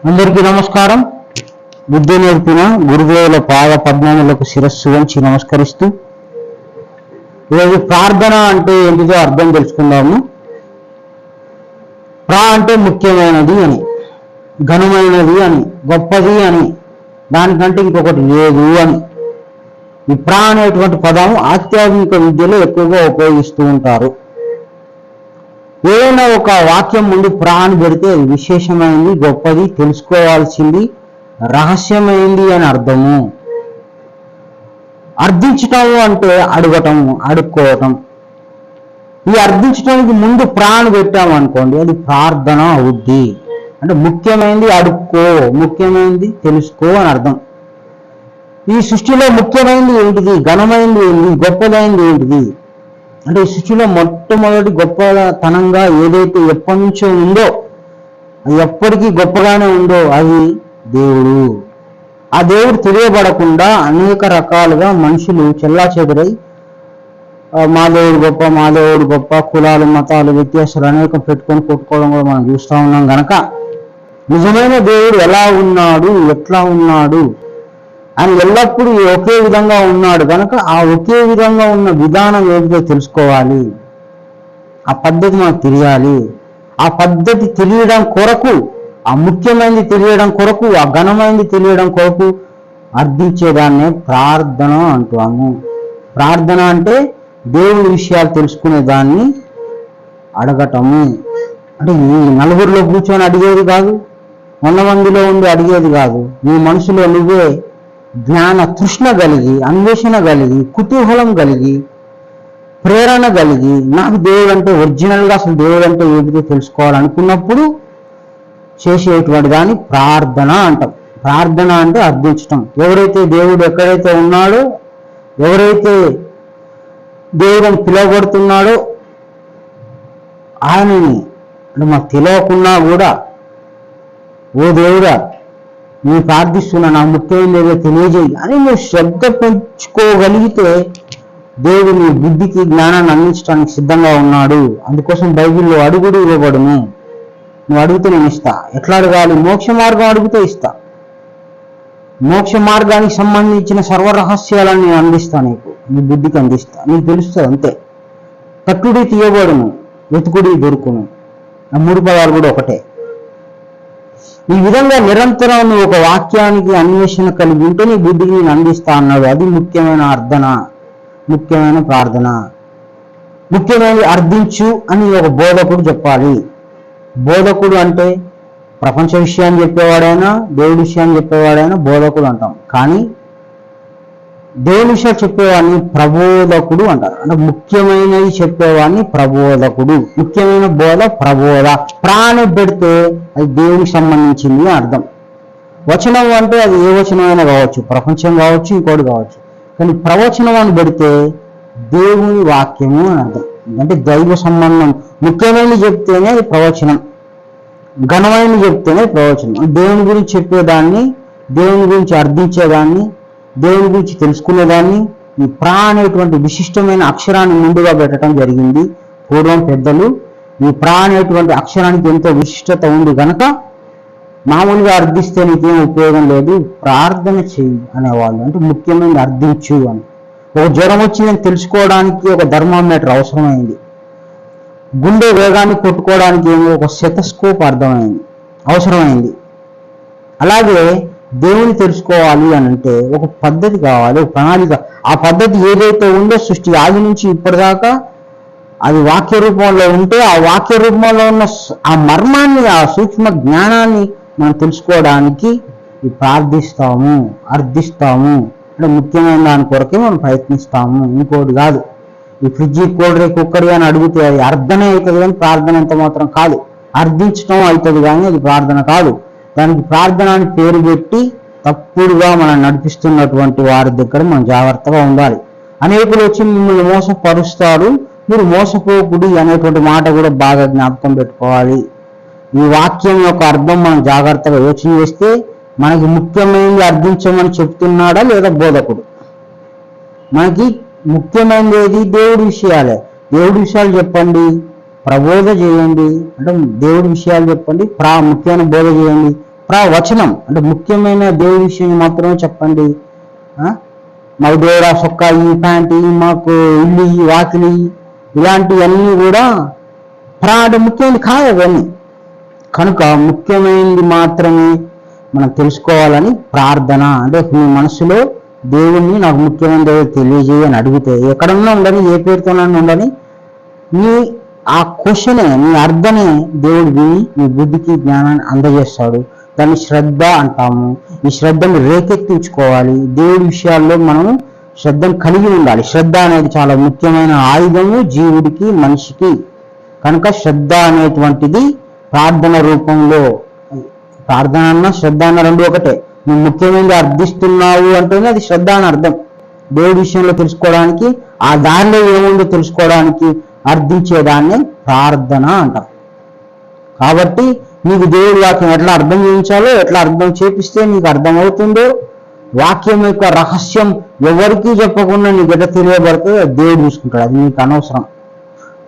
అందరికీ నమస్కారం. బుద్ధి నేర్పిన గురుదేవుల పాద పద్మములకు శిరస్సు వంచి నమస్కరిస్తూ ఈరోజు ప్రార్థన అంటే ఏంటిదో అర్థం తెలుసుకుందాము. అంటే ముఖ్యమైనది అని, ఘనమైనది అని, గొప్పది అని, దానికంటే ఇంకొకటి లేదు అని. ఈ అనేటువంటి పదము ఆధ్యాత్మిక విద్యలో ఎక్కువగా ఉపయోగిస్తూ ఉంటారు. ఏదైనా ఒక వాక్యం ముందు అని పెడితే అది విశేషమైంది, గొప్పది, తెలుసుకోవాల్సింది, రహస్యమైంది అని అర్థము. అర్థించటము అంటే అడగటము, అడుక్కోవటం. ఈ అర్థించడానికి ముందు అని పెట్టామనుకోండి, అది ప్రార్థన అవుద్ది. అంటే ముఖ్యమైనది అడుక్కో, ముఖ్యమైనది తెలుసుకో అని అర్థం. ఈ సృష్టిలో ముఖ్యమైనది ఏంటిది, ఘనమైనది ఏంటి, గొప్పదైనది ఏంటిది అంటే ఈ సృష్టిలో మొట్టమొదటి గొప్పతనంగా ఏదైతే ఎప్పటి నుంచో ఉందో, అది ఎప్పటికీ గొప్పగానే ఉందో అది దేవుడు. ఆ దేవుడు తెలియబడకుండా అనేక రకాలుగా మనుషులు చెల్లాచెదరై మా దేవుడు గొప్ప, మా దేవుడు గొప్ప, కులాలు మతాలు వ్యత్యాసాలు అనేకం పెట్టుకొని కొట్టుకోవడం కూడా మనం చూస్తూ ఉన్నాం. గనక నిజమైన దేవుడు ఎలా ఉన్నాడు, ఎట్లా ఉన్నాడు అని ఎల్లప్పుడూ ఒకే విధంగా ఉన్నాడు కనుక ఆ ఒకే విధంగా ఉన్న విధానం ఏదో తెలుసుకోవాలి. ఆ పద్ధతి మనకు తెలియాలి. ఆ పద్ధతి తెలియడం కొరకు, ఆ ముఖ్యమైనది తెలియడం కొరకు, ఆ ఘనమైనది తెలియడం కొరకు అర్థించేదాన్నే ప్రార్థన అంటాము. ప్రార్థన అంటే దేవుని విషయాలు తెలుసుకునే దాన్ని అడగటము. అంటే ఈ నలుగురిలో కూర్చొని అడిగేది కాదు, 100 మందిలో ఉండి అడిగేది కాదు. నీ మనసులో నువ్వే జ్ఞాన తృష్ణ కలిగి, అన్వేషణ కలిగి, కుతూహలం కలిగి, ప్రేరణ కలిగి, నాకు దేవుడు అంటే ఒరిజినల్గా అసలు దేవుడు అంటే ఏమిటో తెలుసుకోవాలనుకున్నప్పుడు చేసేటువంటి దాన్ని ప్రార్థన అంటాం. ప్రార్థన అంటే అర్థించటం. ఎవరైతే దేవుడు ఎక్కడైతే ఉన్నాడో, ఎవరైతే దేవుడిని పిలువబడుతున్నాడో ఆయనని అంటే మాకు తెలియకున్నా కూడా, ఓ దేవుడా నువ్వు ప్రార్థిస్తున్నా, నాకు ముఖ్యమైనది ఏదో తెలియజేయి అని నువ్వు శ్రద్ధ పెంచుకోగలిగితే దేవుడు నీ బుద్ధికి జ్ఞానాన్ని అందించడానికి సిద్ధంగా ఉన్నాడు. అందుకోసం బైబిల్లో అడుగుడు ఇవ్వబడును. నువ్వు అడిగితే నేను ఇస్తా. ఎట్లా అడగాలి? మోక్ష మార్గం అడిగితే ఇస్తా. మోక్ష మార్గానికి సంబంధించిన సర్వరహస్యాలను నేను అందిస్తా, నీకు నీ బుద్ధికి అందిస్తా, నీకు తెలుస్తుంది అంతే. తట్టుడి తీయబడును, వెతుకుడి దొరుకును. ఆ 3 పదాలు కూడా ఒకటే. ఈ విధంగా నిరంతరం నువ్వు ఒక వాక్యానికి అన్వేషణ కలిగి ఉంటే నీ బుద్ధికి నేను అందిస్తా అన్నాడు. అది ముఖ్యమైన అర్థన, ముఖ్యమైన ప్రార్థన. ముఖ్యమైనది అర్థించు అని ఒక బోధకుడు చెప్పాలి. బోధకుడు అంటే ప్రపంచ విషయాన్ని చెప్పేవాడైనా, దేవుడి విషయాన్ని చెప్పేవాడైనా బోధకుడు అంటాం. కానీ దేవుని విషయాలు చెప్పేవాడిని ప్రబోధకుడు అంటారు. అంటే ముఖ్యమైనవి చెప్పేవాడిని ప్రబోధకుడు. ముఖ్యమైన బోధ ప్రబోధ. ప్రాణి పెడితే అది దేవునికి సంబంధించింది అర్థం. వచనం అంటే అది ఏ వచనమైనా కావచ్చు, ప్రపంచం కావచ్చు, ఇంకోటి కావచ్చు. కానీ ప్రవచనం అని పెడితే దేవుని వాక్యము అని అర్థం. అంటే దైవ సంబంధం. ముఖ్యమైనది చెప్తేనే అది ప్రవచనం, ఘనమైనది చెప్తేనే ప్రవచనం. దేవుని గురించి చెప్పేదాన్ని, దేవుని గురించి అర్థించేదాన్ని, దేవుని గురించి తెలుసుకునేదాన్ని ఈ అనేటువంటి విశిష్టమైన అక్షరాన్ని ముందుగా పెట్టడం జరిగింది పూర్వం పెద్దలు. ఈ అనేటువంటి అక్షరానికి ఎంతో విశిష్టత ఉంది కనుక మామూలుగా అర్థిస్తే నీకేం ఉపయోగం లేదు, ప్రార్థన చెయ్యి అనేవాళ్ళు. అంటే ముఖ్యమైనది అర్థించు అని. ఒక జ్వరం వచ్చిందని తెలుసుకోవడానికి ఒక థర్మామీటర్ అవసరమైంది. గుండె వేగాన్ని కొట్టుకోవడానికి ఏమో ఒక స్టెతస్కోప్ అవసరమైంది. అలాగే దేవుని తెలుసుకోవాలి అని అంటే ఒక పద్ధతి కావాలి, ఒక ప్రణాళిక. ఆ పద్ధతి ఏదైతే ఉందో సృష్టి ఆది నుంచి ఇప్పటిదాకా అది వాక్య రూపంలో ఉంటే ఆ వాక్య రూపంలో ఉన్న ఆ మర్మాన్ని, ఆ సూక్ష్మ జ్ఞానాన్ని మనం తెలుసుకోవడానికి ప్రార్థిస్తాము, అర్థిస్తాము. అంటే ముఖ్యమైన దాని కొరకే మనం ప్రయత్నిస్తాము, ఇంకోటి కాదు. ఈ ఫ్రిడ్జి, కోల్డ్ కుక్కర్ అని అడిగితే అది అర్థనే అవుతుంది కానీ ప్రార్థన ఎంత మాత్రం కాదు. అర్థించడం అవుతుంది కానీ అది ప్రార్థన కాదు. దానికి ప్రార్థన అని పేరు పెట్టి తప్పుడుగా మనం నడిపిస్తున్నటువంటి వారి దగ్గర మనం జాగ్రత్తగా ఉండాలి. అనేకులు వచ్చి మిమ్మల్ని మోసపరుస్తారు, మీరు మోసపోకుడి అనేటువంటి మాట కూడా బాగా జ్ఞాపకం పెట్టుకోవాలి. ఈ వాక్యం యొక్క అర్థం మనం జాగ్రత్తగా యోచన చేస్తే మనకి ముఖ్యమైనది అర్థించమని చెప్తున్నాడా లేదా బోధకుడు? మనకి ముఖ్యమైనది ఏది? దేవుడి విషయాలే. దేవుడి విషయాలు చెప్పండి, ప్రబోధ చేయండి. అంటే దేవుడి విషయాలు చెప్పండి, ముఖ్యమైన బోధ చేయండి. ప్రవచనం అంటే ముఖ్యమైన దేవుడి విషయం మాత్రమే చెప్పండి. మాకు దేవుడా సొక్క ఈ ప్యాంట్ మాకు ఇల్లు ఈ వాకిలి ఇలాంటివన్నీ కూడా ముఖ్యమైనది కాదు అవన్నీ. కనుక ముఖ్యమైనది మాత్రమే మనం తెలుసుకోవాలని ప్రార్థన. అంటే మీ మనసులో దేవుణ్ణి నాకు ముఖ్యమైన తెలియజేయని అడిగితే ఎక్కడన్నా ఉండని ఏ పేరుతోనన్నా ఉండని నీ ఆ క్వశ్చనే నీ అర్థమే దేవుడు విని నీ బుద్ధికి జ్ఞానాన్ని అందజేస్తాడు. దాన్ని శ్రద్ధ అంటాము. ఈ శ్రద్ధను రేకెత్తించుకోవాలి. దేవుడి విషయాల్లో మనము శ్రద్ధను కలిగి ఉండాలి. శ్రద్ధ అనేది చాలా ముఖ్యమైన ఆయుధము జీవుడికి మనిషికి. కనుక శ్రద్ధ అనేటువంటిది ప్రార్థన రూపంలో, ప్రార్థన అన్న శ్రద్ధ అన్న రెండు ఒకటే. నువ్వు ముఖ్యమైనది అర్థిస్తున్నావు అంటేనే అది శ్రద్ధ అని అర్థం. దేవుడి విషయంలో తెలుసుకోవడానికి ఆ దారిలో ఏముందో తెలుసుకోవడానికి అర్థించేదాన్ని ప్రార్థన అంటాం. కాబట్టి నీకు దేవుడి వాక్యం ఎట్లా అర్థం చేయించాలో, ఎట్లా అర్థం చేపిస్తే నీకు అర్థమవుతుందో, వాక్యం యొక్క రహస్యం ఎవరికీ చెప్పకుండా నీకు ఎట్లా తెలియబడుతుందో దేవుడు చూసుకుంటాడు. అది నీకు అనవసరం.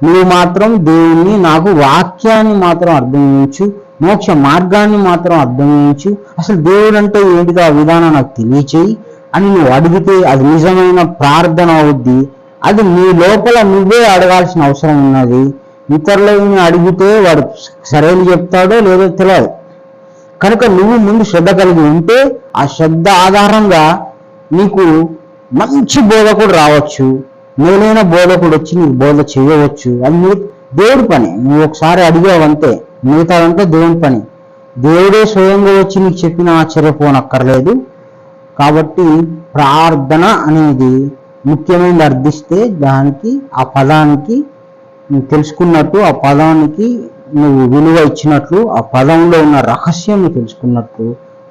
నువ్వు మాత్రం దేవుణ్ణి నాకు వాక్యాన్ని మాత్రం అర్థం చేయించు, మోక్ష మార్గాన్ని మాత్రం అర్థం చేయించు, అసలు దేవుడు అంటే ఏంటిదో ఆ విధానం నాకు తెలియచేయి అని నువ్వు అడిగితే అది నిజమైన ప్రార్థన అవుద్ది. అది నీ లోపల నువ్వే అడగాల్సిన అవసరం ఉన్నది. ఇతరులని అడిగితే వాడు సరైన చెప్తాడో లేదో తెలియదు. కనుక నువ్వు ముందు శ్రద్ధ కలిగి ఉంటే ఆ శ్రద్ధ ఆధారంగా నీకు మంచి బోధకుడు రావచ్చు, మేలైన బోధకుడు వచ్చి నీకు బోధ చేయవచ్చు. అది దేవుడి పని. నువ్వు ఒకసారి అడిగావంటే మిగతాదంతా దేవుని పని. దేవుడే స్వయంగా వచ్చి నీకు చెప్పిన ఆశ్చర్యపోనక్కర్లేదు. కాబట్టి ప్రార్థన అనేది ముఖ్యమైనది అర్థిస్తే దానికి ఆ పదానికి నువ్వు తెలుసుకున్నట్టు, ఆ పదానికి నువ్వు విలువ ఇచ్చినట్లు, ఆ పదంలో ఉన్న రహస్యం నువ్వు తెలుసుకున్నట్టు.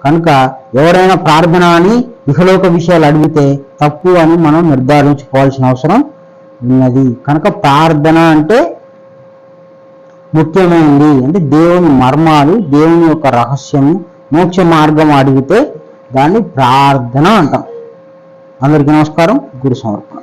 కనుక ఎవరైనా ప్రార్థన అని ఇహలోక విషయాలు అడిగితే తప్పు అని మనం నిర్ధారించుకోవాల్సిన అవసరం ఉన్నది. కనుక ప్రార్థన అంటే ముఖ్యమైనది. అంటే దేవుని మర్మాలు, దేవుని యొక్క రహస్యము, మోక్ష మార్గం అడిగితే దాన్ని ప్రార్థన అంటాం. అందరికీ నమస్కారం. గురు సమర్పణ.